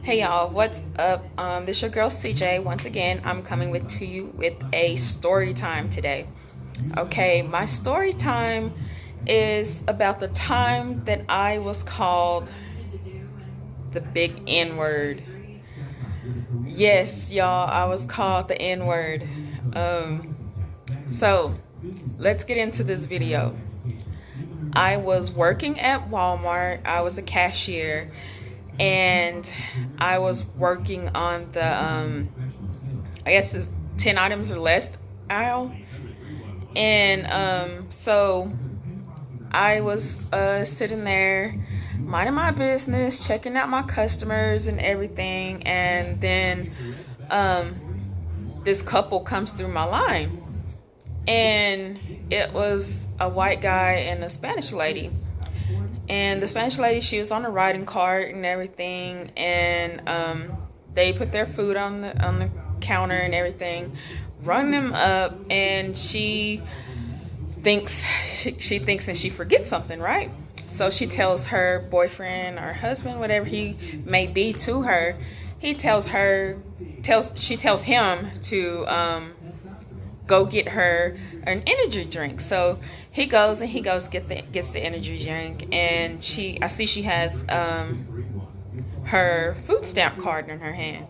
Hey y'all, what's up? This your girl Cejae. Once again, I'm coming to you with a story time today. Okay, my story time is about the time that I was called the big N word. Yes, y'all, I was called the N word. So let's get into this video. I was working at Walmart. I was a cashier, and I was working on the I guess it's 10 items or less aisle. And so I was sitting there minding my business, checking out my customers and everything, and then this couple comes through my line, and it was a white guy and a Spanish lady. And the Spanish lady, she was on a riding cart and everything, and they put their food on the counter and everything, rung them up, and she thinks and she forgets something, right? So she tells her boyfriend or husband, whatever he may be, to her. She tells him to go get her an energy drink. So he goes gets the energy drink, and I see she has her food stamp card in her hand,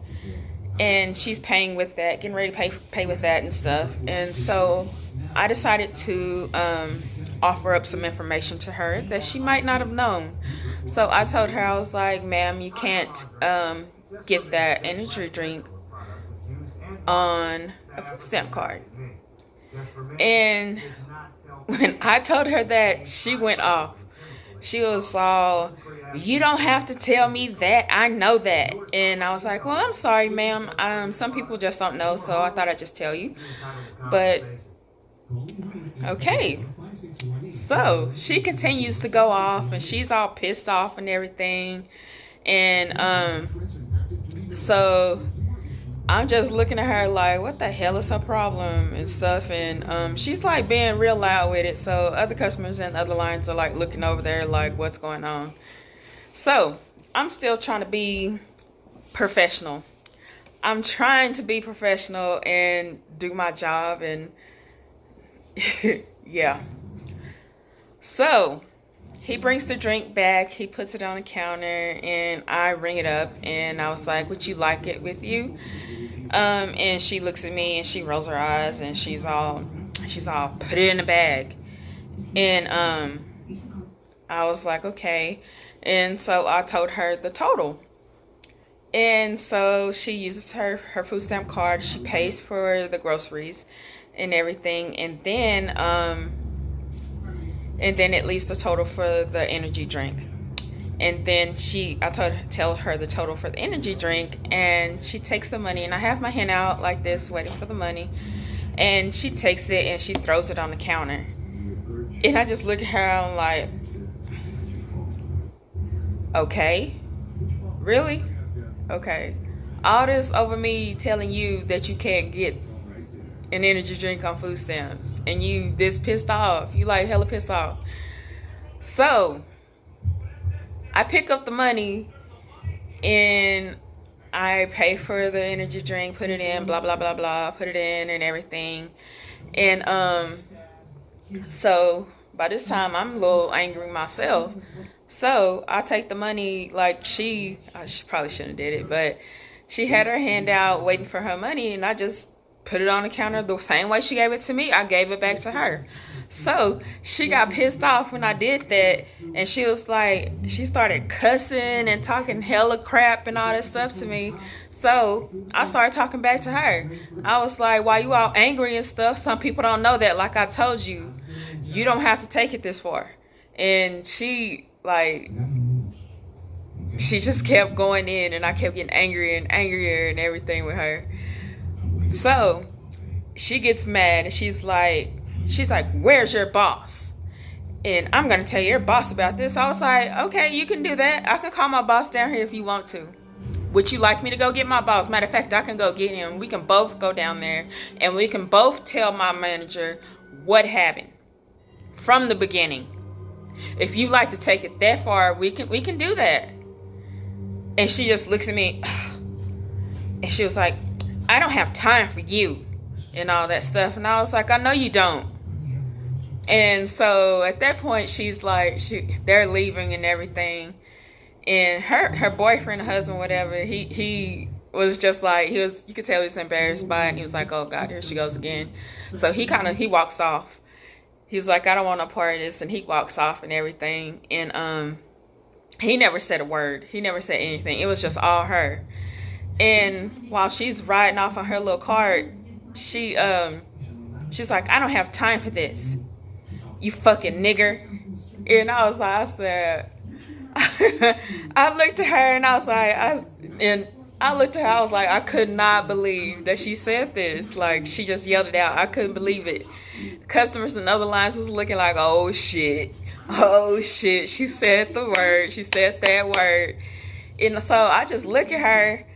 and she's paying with that, getting ready to pay with that and stuff. And so I decided to offer up some information to her that she might not have known. So I told her, I was like, ma'am, you can't get that energy drink on a food stamp card. And when I told her that, she went off. She was all, you don't have to tell me that, I know that. And I was like, well, I'm sorry, ma'am. Some people just don't know, so I thought I'd just tell you. But okay. So she continues to go off, and she's all pissed off and everything. And so I'm just looking at her like, what the hell is her problem and stuff. And she's like being real loud with it. So other customers and other lines are like looking over there like, what's going on? So I'm still trying to be professional. I'm trying to be professional and do my job, and yeah. So he brings the drink back, he puts it on the counter, and I ring it up, and I was like, would you like it with you? And she looks at me and she rolls her eyes, and she's all put it in the bag. And I was like, okay. And so I told her the total. And so she uses her food stamp card, she pays for the groceries and everything, and then it leaves the total for the energy drink. And then tell her the total for the energy drink, and she takes the money, and I have my hand out like this waiting for the money, and she takes it and she throws it on the counter. And I just look at her and I'm like, okay, really? Okay, all this over me telling you that you can't get an energy drink on food stamps, and you this pissed off, you like hella pissed off. So I pick up the money and I pay for the energy drink, put it in, blah blah blah blah, put it in and everything. And so by this time I'm a little angry myself. So I take the money, like she probably shouldn't have did it, but she had her hand out waiting for her money, and I just put it on the counter the same way she gave it to me. I gave it back to her. So she got pissed off when I did that, and she was like, she started cussing and talking hella crap and all that stuff to me. So I started talking back to her. I was like, why you all angry and stuff? Some people don't know that. Like I told you, you don't have to take it this far. And she just kept going in, and I kept getting angrier and angrier and everything with her. So she gets mad, and she's like, where's your boss? And I'm gonna tell your boss about this. I was like, okay, you can do that. I can call my boss down here if you want to. Would you like me to go get my boss? Matter of fact, I can go get him. We can both go down there, and we can both tell my manager what happened from the beginning. If you like to take it that far, we can do that. And she just looks at me and she was like, I don't have time for you and all that stuff. And I was like, I know you don't. And so at that point, she's like, they're leaving and everything. And her boyfriend, husband, whatever, he was just like, you could tell he was embarrassed by it. And he was like, oh God, here she goes again. So he walks off. He was like, I don't want no part of this. And he walks off and everything. And he never said a word. He never said anything. It was just all her. And while she's riding off on her little cart, she's like, I don't have time for this, you fucking nigger. And I said, I looked at her and I was like, I could not believe that she said this. Like, she just yelled it out. I couldn't believe it. Customers in other lines was looking like, oh shit, she said the word, she said that word. And so I just look at her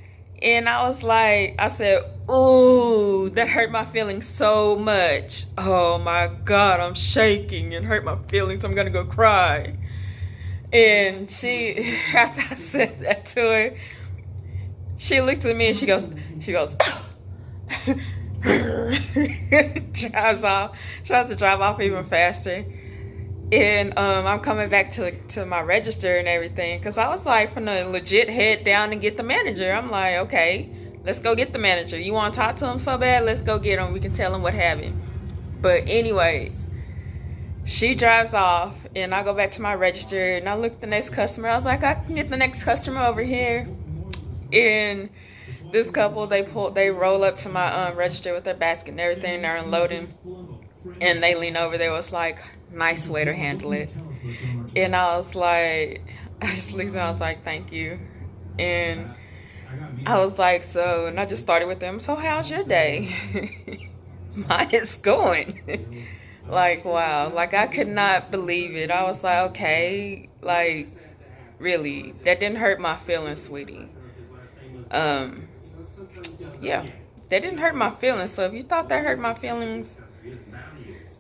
and I said, ooh, that hurt my feelings so much. Oh my God, I'm shaking and hurt my feelings. I'm gonna go cry. And she, after I said that to her, she looked at me and she goes, drives off, tries to drive off even faster. And I'm coming back to my register and everything, because I was like, from the legit head down and get the manager. I'm like, okay, let's go get the manager. You want to talk to him so bad? Let's go get him. We can tell him what happened. But anyways, she drives off and I go back to my register and I look at the next customer. I was like, I can get the next customer over here. And this couple, they roll up to my register with their basket and everything. They're unloading. And they lean over. They was like, nice way to handle it. And I was like, I just looked at them, I was like, thank you. And I was like, and I just started with them, so how's your day? Mine is going. Like, wow. Like, I could not believe it. I was like, okay, like, really, that didn't hurt my feelings, sweetie. Yeah, that didn't hurt my feelings. So if you thought that hurt my feelings,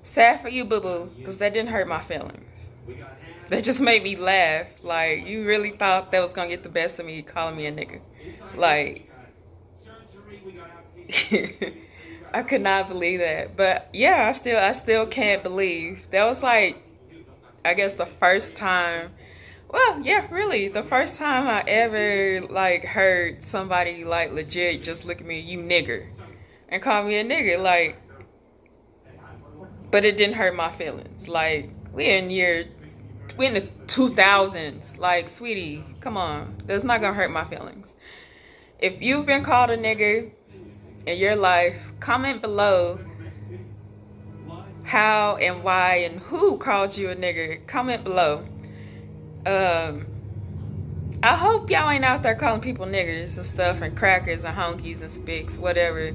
sad for you, boo-boo, because that didn't hurt my feelings. That just made me laugh. Like, you really thought that was going to get the best of me calling me a nigga. Like, I could not believe that. But, yeah, I still can't believe. That was, like, I guess the first time. Well, yeah, really, the first time I ever, like, heard somebody, like, legit just look at me, you nigger, and call me a nigger. Like, but it didn't hurt my feelings. Like, we in the 2000s. Like, sweetie, come on. That's not gonna hurt my feelings. If you've been called a nigger in your life, comment below how and why and who called you a nigger. Comment below. I hope y'all ain't out there calling people niggers and stuff and crackers and honkies and spicks, whatever.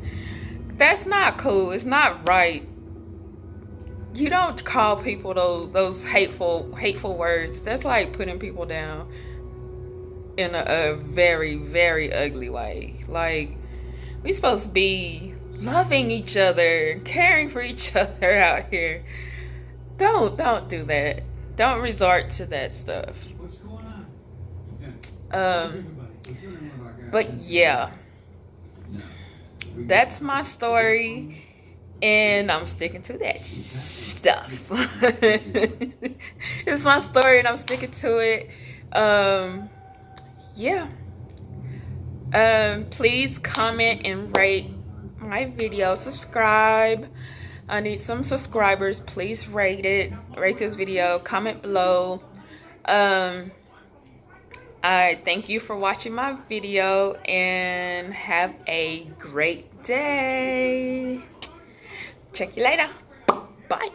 That's not cool. It's not right. You don't call people those hateful words. That's like putting people down in a very, very ugly way. Like, we supposed to be loving each other, caring for each other out here. Don't do that. Don't resort to that stuff. What's going on? But yeah, that's my story, and I'm sticking to that stuff. It's my story, and I'm sticking to it. Yeah. Please comment and rate my video. Subscribe. I need some subscribers. Please rate this video, comment below. I thank you for watching my video and have a great day. Check you later. Bye.